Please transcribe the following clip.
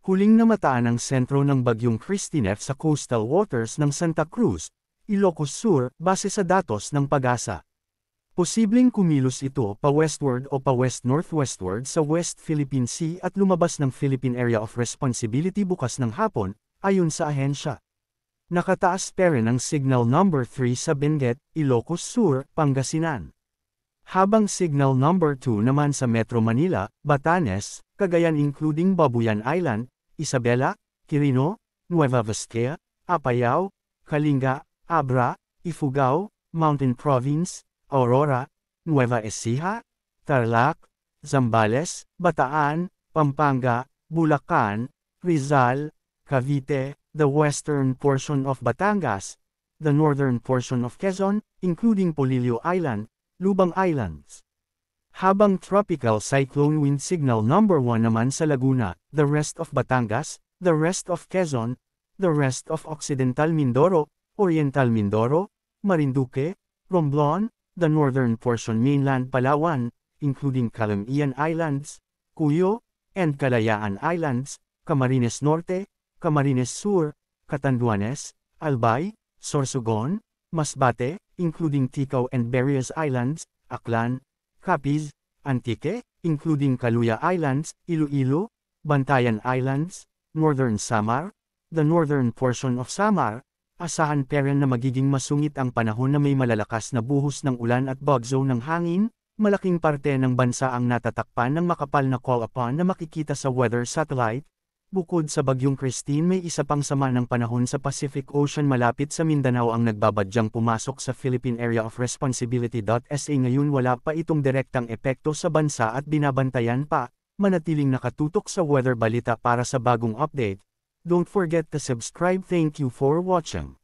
Huling namataan ang sentro ng Bagyong Christine sa coastal waters ng Santa Cruz, Ilocos Sur, base sa datos ng Pag-asa. Posibleng kumilos ito pa westward o pa west-northwestward sa West Philippine Sea at lumabas ng Philippine Area of Responsibility bukas ng hapon, ayon sa ahensya. Nakataas pa rin ang Signal Number 3 sa Benguet, Ilocos Sur, Pangasinan. Habang Signal Number 2 naman sa Metro Manila, Batanes, Cagayan including Babuyan Island, Isabela, Quirino, Nueva Vizcaya, Apayao, Kalinga, Abra, Ifugao, Mountain Province, Aurora, Nueva Ecija, Tarlac, Zambales, Bataan, Pampanga, Bulacan, Rizal, Cavite, the western portion of Batangas, the northern portion of Quezon, including Polillo Island, Lubang Islands. Habang Tropical Cyclone Wind Signal Number 1 naman sa Laguna, the rest of Batangas, the rest of Quezon, the rest of Occidental Mindoro, Oriental Mindoro, Marinduque, Romblon, the northern portion mainland Palawan, including Calamian Islands, Cuyo, and Kalayaan Islands, Camarines Norte, Camarines Sur, Catanduanes, Albay, Sorsogon, Masbate, including Ticao and Berrios Islands, Aklan, Capiz, Antique, including Kaluya Islands, Iloilo, Bantayan Islands, Northern Samar, the northern portion of Samar. Asahan pa rin na magiging masungit ang panahon na may malalakas na buhos ng ulan at bagyo ng hangin. Malaking parte ng bansa ang natatakpan ng makapal na call upon na makikita sa weather satellite. Bukod sa Bagyong Christine, may isa pang sama ng panahon sa Pacific Ocean malapit sa Mindanao ang nagbabadyang pumasok sa Philippine Area of Responsibility.sa. Ngayon wala pa itong direktang epekto sa bansa at binabantayan pa. Manatiling nakatutok sa weather balita para sa bagong update. Don't forget to subscribe. Thank you for watching.